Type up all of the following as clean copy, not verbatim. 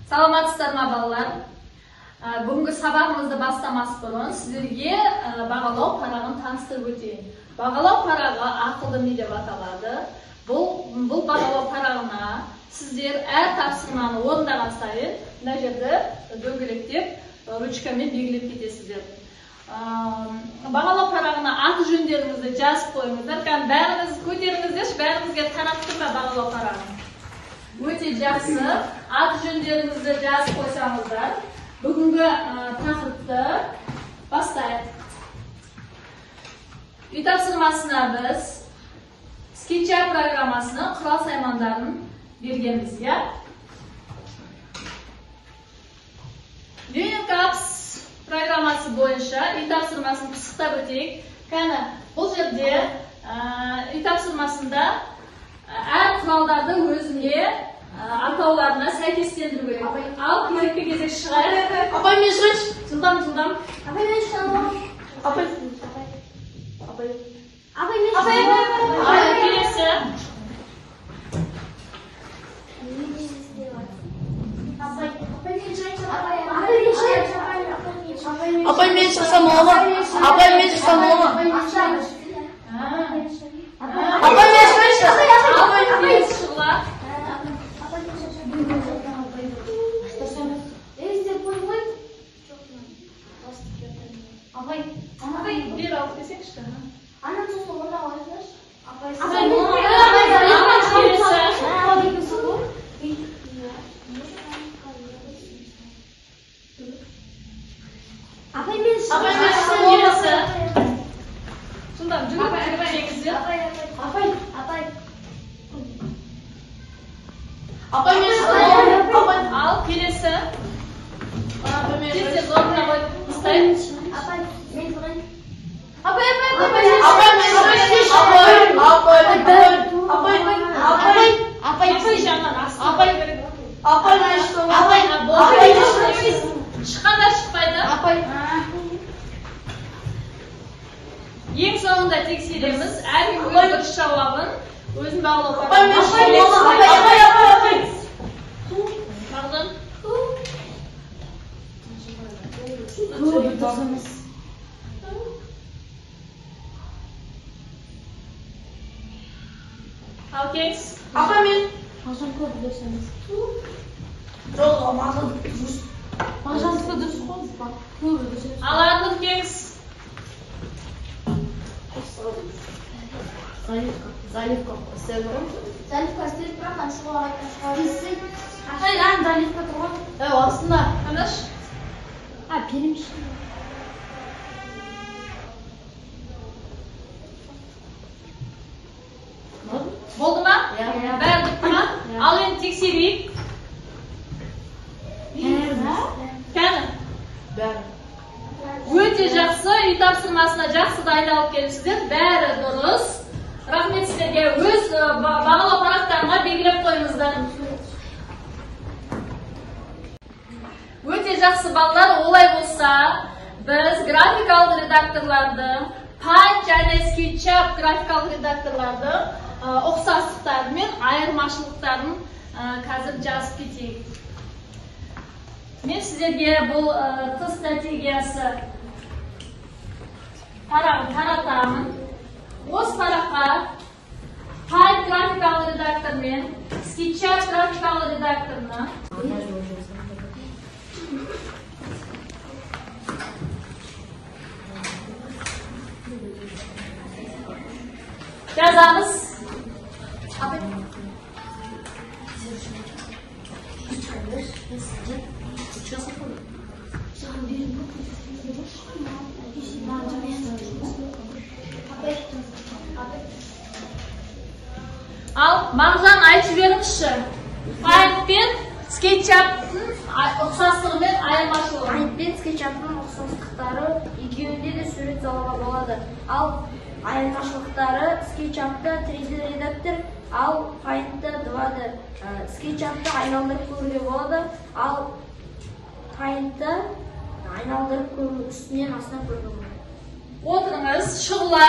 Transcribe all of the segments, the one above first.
Саламатсыздар ма балалар? Бүгінгі сабағымызды бастамас бұрын сіздерге бағалау парағын таныстырып өтейін. Бағалау парағы ақылды ми деп аталады. Бұл бағалау парағына сіздер әр тапсырманы орындаған сайын мына жерде дөңгелектеп ручкамен белгілеп кетесіздер. Бағалау парағына аты жөндеріңізді жазып қойыңыздар. Бәріңіз көтеріңіздерші, бәріңізге таратты ма бағалау парағын? Өте жақсы. Аты жөндеріңізді жазып қойсаңыздар, бүгінгі тақырыпты бастайық. Үй тапсырмасына біз SketchUp программасының құрал саймандарын бергенбіз, я? VLOOKUPs программасы бойынша үй тапсырмасын пысықтап өтейік. Кәні, бұл жерде үй тапсырмасында әр құралдарды өзіне атауларына сәйкестендіру керек. Ал кезекке кезек шығайық. Апай, мен шығайыншы. Жылдам. Апай, мен шығайын. Апай. Келесі. Апай, мен шықсам ола ма? Апай, мен шықсам ола ма? Апай, мен шығайыншы. Келесі шығыла. Bir alып kesек işte. Anam sosu orada var. Apay, ең соңында тексереміз, әркім өз дұрыс жауабын өзін бағалау Ал кеңіз. Апай, мен мағжан көп білесіңіз. Жоқ, мағжан дұрыс. Мағжан дұрыс қой, көп білесіңіз. Ал ардық кеңіз. Заливка істеп тұрмын. Заливка істеп тұрмын, шығуға істеп. Апай, заливка тұрмын. Астында. Қандаш? Перемші. Болды ма? Бәрі бітті ма? Ал енді тексерейік. Кәні? Бәрі. Өте жақсы, үй тапсырмасына жақсы дайындалып келіпсіздер. Бәрі дұрыс. Рахмет сіздерге. Өз бағалау парақтарына белгілеп қойыңыздар. Өте жақсы балалар, олай болса, біз графикалық редакторларды, Paint және SketchUp графикалық редакторларды ұқсастықтары мен айырмашылықтарын қазір жазып кетейік. Мен сіздерге бұл Т стратегиясы парағын таратамын. Осы параққа Paint графикалық редактор мен SketchUp графикалық редакторына жазамыз. Ал мағжан айтып беріңізші. Paint пен SketchUp-тың ұқсастығы мен айырмашылығы. Paint пен SketchUp-тың ұқсастықтары екеуінде де сурет салуға болады. Ал айырмашылықтары SketchUp-та 3D редактор, ал Paint-та 2D. SketchUp-та айналдырып көруге болады, ал Paint-та айналдырып көру үстінен астынан көруге болады. Отырыңыз, шығыла.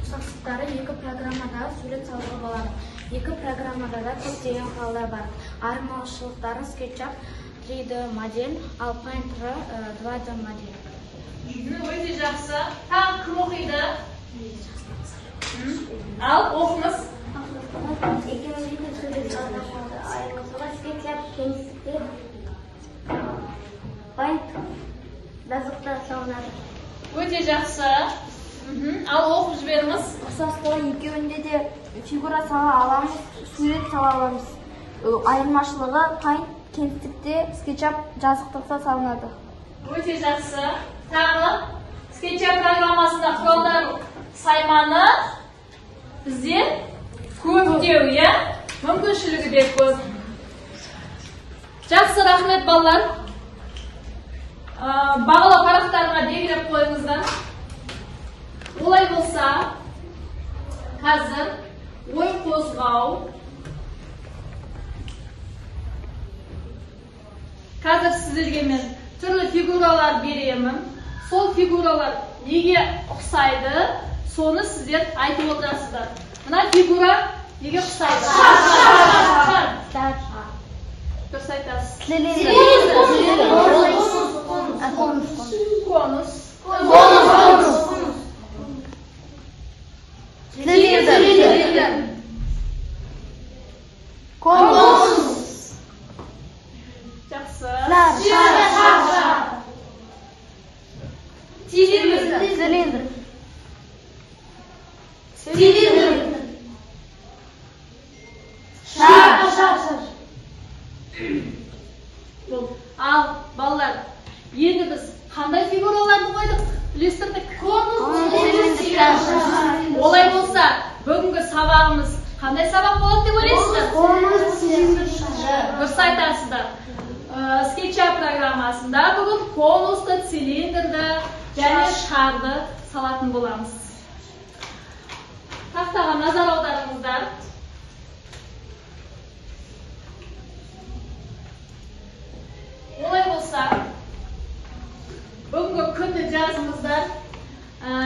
Ұқсастықтары екі программада сурет салуға болады. Екі программада да көптеген құралдар бар. Айырмашылықтары SketchUp 3D модель, ал Painter 2D модель. Өте жақсы. Тағы кім оқиды? Ал оқыңыз. Екеуінде сурет салынады. Айырмашылығы SketchUp кеңістікте, Painter жазықтар салынады. Өте жақсы. Ал оқып жіберіңіз. Ұқсастығы екеуінде де фигура сала аламыз, сурет сала аламыз. Айырмашылығы Paint кеңістікте, SketchUp жазықтықта салынады. Өте жақсы. Тағы SketchUp программасында құралдар сайманы бізде көптеу, иә? Мүмкіншілігі де көп. Жақсы, рахмет балалар. Бағалау парақтарына белгілеп қойыңыздар. Олай болса, қазір ой қозғау. Қазір сіздерге мен түрлі фигуралар беремін. Сол фигуралар неге ұқсайды, соны сіздер айтып отырасыздар. Мына фигура неге ұқсайды? Шар. Дұрыс айтасыз. Конус. Жақсы. Цилиндр. Ал, балалар, енді біз қандай фигураларды қойдық? Үлестірдік. Олай болса, бүгінгі сабағымыз қандай сабақ болады деп ойлайсыздар? Дұрыс айтасыздар. SketchUp программасында бүгін конусты, цилиндрді және шарды салатын боламыз. Тақтаға назар аударыңыздар. Олай болса, бүгінгі күнді жазыңыздар,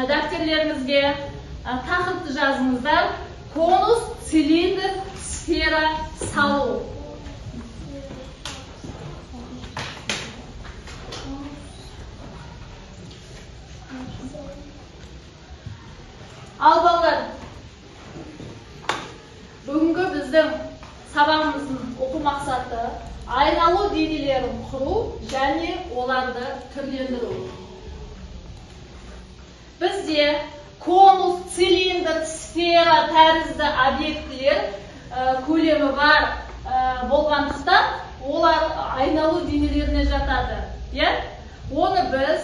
дәптерлеріңізге тақырыпты жазыңыздар. Конус, цилиндр, сфера салу. Ал балалар, бүгінгі біздің сабағымыздың оқу мақсаты айналу денелерін құру және оларды түрлендіру. Бізде конус, цилиндр, сфера тәрізді объектілер көлемі бар болғандықтан олар айналу денелеріне жатады. Оны біз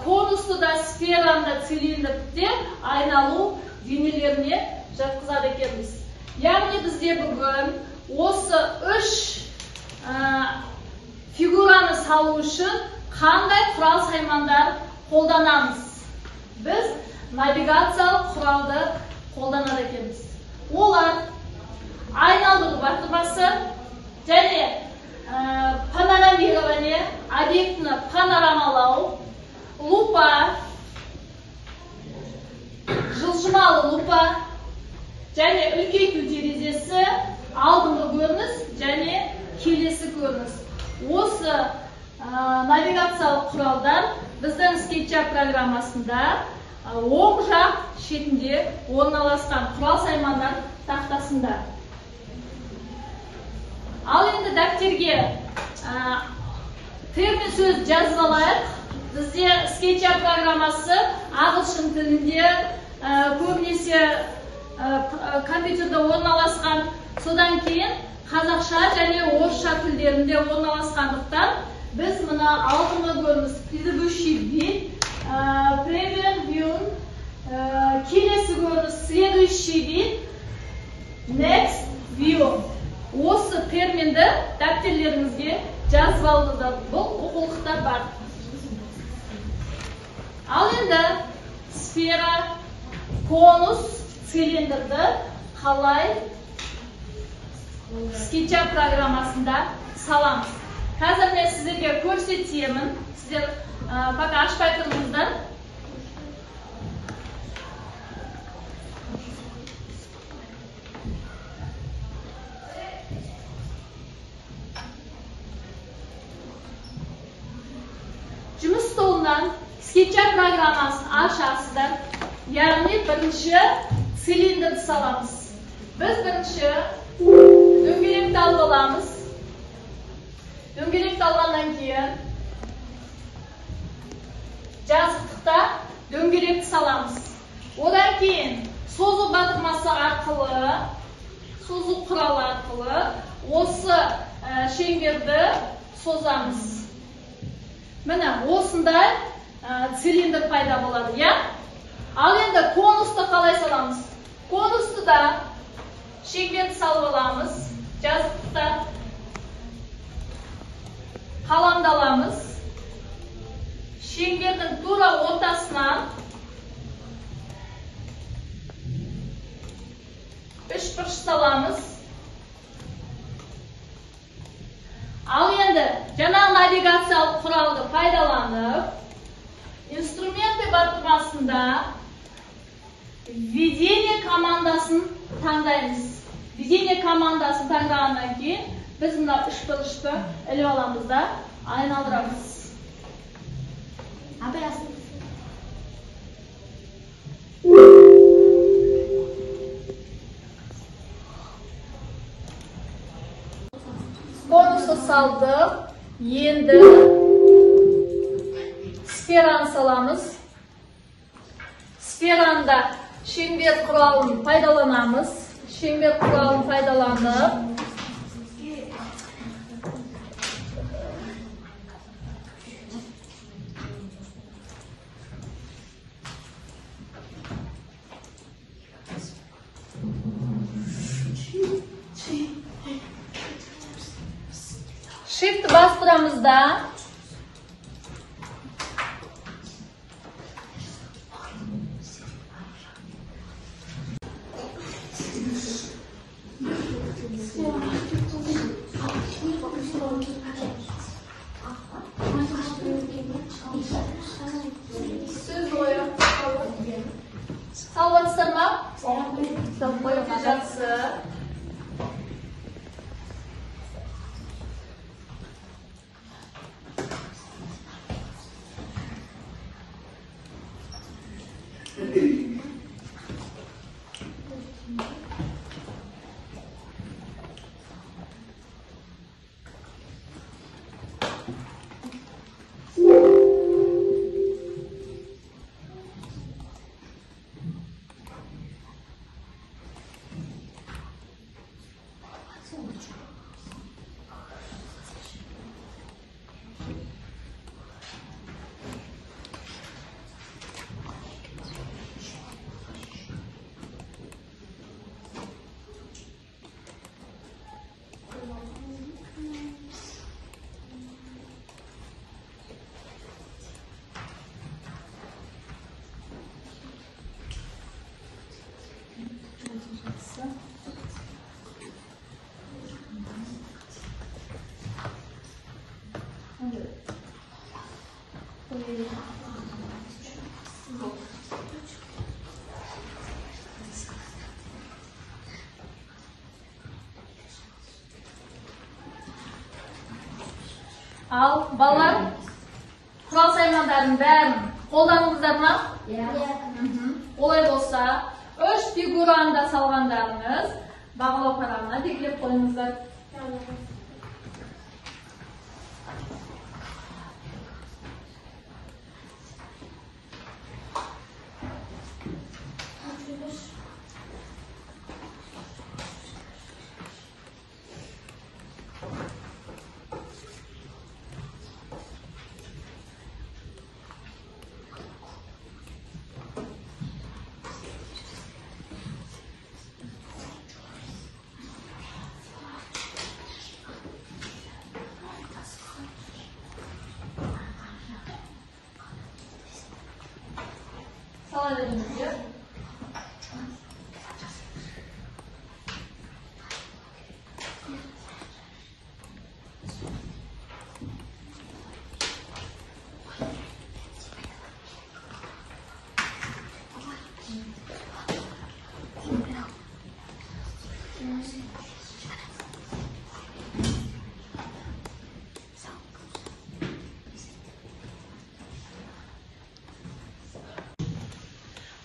конусты да, сфераны да, цилиндрді де айналу денелеріне жатқызады екенбіз. Яғни бізде бүгін осы үш фигураны салу үшін қандай құрал саймандар қолданамыз? Біз навигациялық құралды қолданады екенбіз. Олар айналдыру батырмасы және панорамирование, объектіні панорамалау, лупа, жылжымалы лупа және үлкейту терезесі, алдыңғы көрініс және келесі көрініс. Осы навигациялық құралдар біздің SketchUp программасында оң жақ шетінде орналасқан құрал саймандар тақтасында. Ал енді дәптерге термин сөз жазып алайық. Бізде SketchUp программасы ағылшын тілінде көбінесе компьютерде орналасқан, содан кейін қазақша және орысша тілдерінде орналасқандықтан біз мына алдыңғы көрініс предыдущий вид, preview view, келесі көрініс следующий вид, next view. Осы терминді дәптерлеріңізге жазып алыңыздар. Бұл оқулықтар бар. Ал енді сфера, конус, цилиндрді қалай SketchUp программасында саламыз. Қазір мен сіздерге көрсетемін. Сіздер пока ашпай тұрыңыздар. Жұмыс столынан скетчер программасын ашасыздар. Яғни бірінші цилиндрді саламыз. Біз бірінші дөңгелекті алып аламыз. Дөңгелекті алғаннан кейін жазықтықта дөңгелекті саламыз. Одан кейін созу батырмасы арқылы, созу құралы арқылы осы шеңберді созамыз. Міне осындай цилиндр пайда болады, я? Ал енді конусты қалай саламыз? Конусты да шеңберді салып аламыз, жазықтықта қаламдаламыз. Шеңбердің тура ортасынан үш бұрыш саламыз. Ал енді жаңағы навигациялық құралды пайдаланып, инструменты батырмасында введение командасын таңдаймыз. Введение командасын таңдағаннан кейін біз мына үш бұрышты іліп аламыз да айналдырамыз. Конусты салдық. Енді сфераны саламыз. Сферанда шеңбер құралын пайдаланамыз. Шеңбер құралын пайдаланып Shift bastıramızda söz boyu salvatırma boyamacatısı Al, балалар, құрал саймандардың бәрін қолданыңыздар ма? Олай болса, үш фигураны да салғандарыңыз бағалау парағына белгілеп қойыңыздар. Sağ elimizde.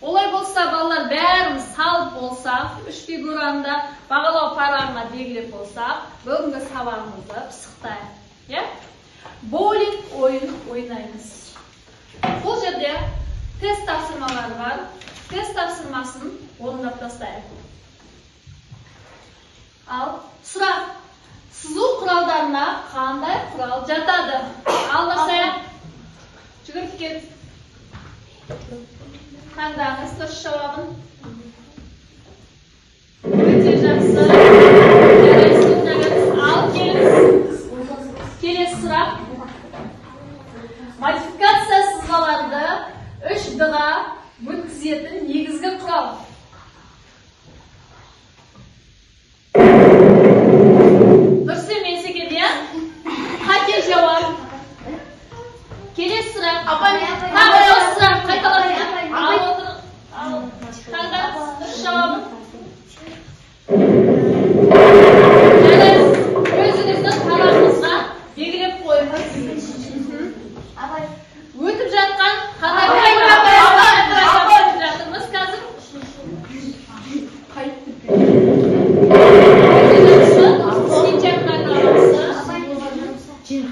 Олай болса, балалар бәріміз салып болсақ, 3 фигураны бағалау парағына белгілеп болсақ, бүгінгі сабағымызды пысықтайық. Боулинг ойын ойнаймыз. Бұл жерде тест тапсырмалары бар. Тест тапсырмасын орындап тастайық. Ал сұрақ. Сызу құралдарына қандай құрал жатады? Алдырсайық. Жүгіріп кет. Таңдаңыз дұрыс жауабын. Өте жақсы. Ал келіңіз. Келесі сұрақ. Модификация сызбаларды 3D-ға өткізетін негізгі құрал. Дұрыс емес екен, иә? Қате жауап. Келесі сұрақ. Тағы осы сұрақ қайталайық. Таңдаңыз дұрыс жауабын. Өзіңіздің парағыңызға белгілеп қойыңыз. Өтіп жатқан қандай жатырмыз қазір?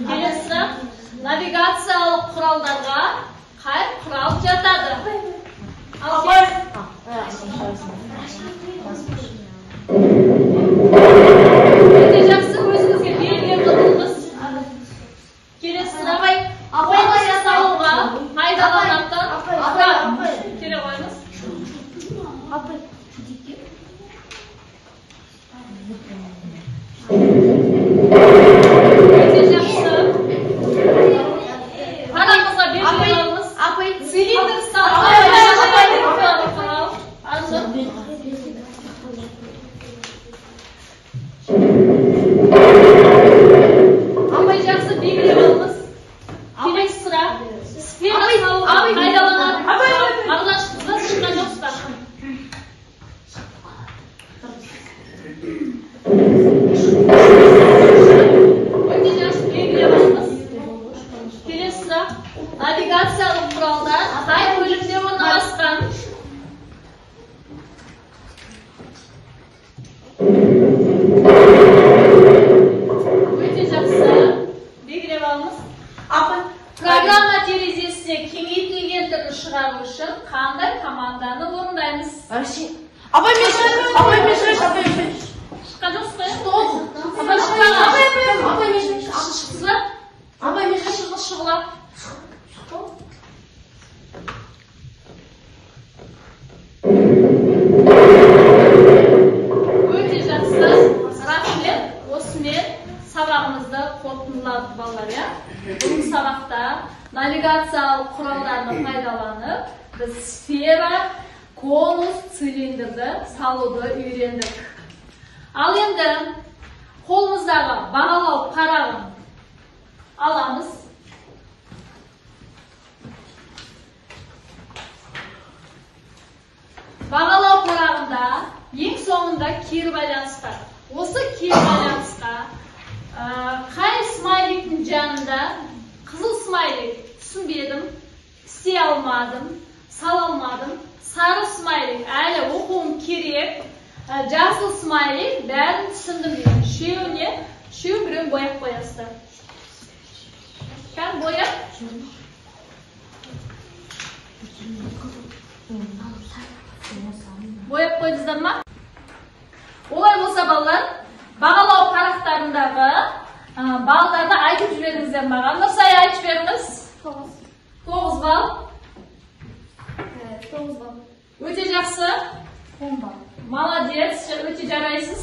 Келесі сұрақ. Навигациялық құралдарға қай құрал жатады? Өте жақсы, өзіңізге белгілеп отырыңыз. Келесі сұрақ. Қоқыс салуға пайдаланатын құрал. Келе қойыңыз. Өте жақсы. Парағыңызға белгілеп алыңыз. Цилиндр салуға құрал. Апай жақсы белгілеп алыңыз. Келесі сұрақ. Сфера салуға пайдаланатын құрал. Аралашыңызда шыққан жоқсыздар. Өте жақсы белгілеп алыңыз. Келесі сұрақ. Навигациялық құралдар қай бөлімде орналасқан? Өте жақсы белгілеп алыңыз. Программа терезесіне кеңейтілген түрін шығару үшін қандай команданы орындаймыз? Апай мен Шыққан жоқсыз ғой? Апай шыққан. Апай мен шығыла. Өте жақсы. Рахмет. Осымен сабағымызды қорытындыладық балалар, иә? Бұл сабақта навигациялық құралдарды пайдаланып, біз сфера, конус, цилиндрді салуды үйрендік. Ал енді қолымыздағы бағалау парағын аламыз. Бағалау парағында ең соңында кері байланыс бар. Осы кері байланысқа қай смайликтің жанында қызыл смайлик түсінбедім, істей алмадым, сала алмадым. Сары смайлик әлі оқуым керек. Жасыл смайлик бәрін түсіндім деймін. Үшеуі біреуін бояп қоясыздар. Кән бояп? Бояп қойдыңыздар ма? Олай болса балалар, бағалау парақтарындағы балдарды айтып жіберіңіздер маған. Нұрсай айтып жіберіңіз. 9 балл. 9 балл. Өте жақсы. 10 балл. Молодец, өте жарайсыз.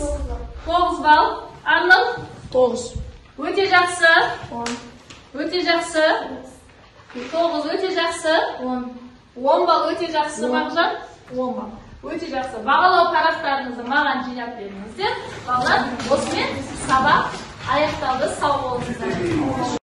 9 балл. Арныл? 9. Өте жақсы. 10. Өте жақсы. 9 өте жақсы. 10. 10 балл өте жақсы. Мағжан? 10 балл. Өте жақсы. Бағалау парақтарыңызды маған жинап беріңіздер. Балалар, осымен сабақ аяқталды. Сау болыңыздар.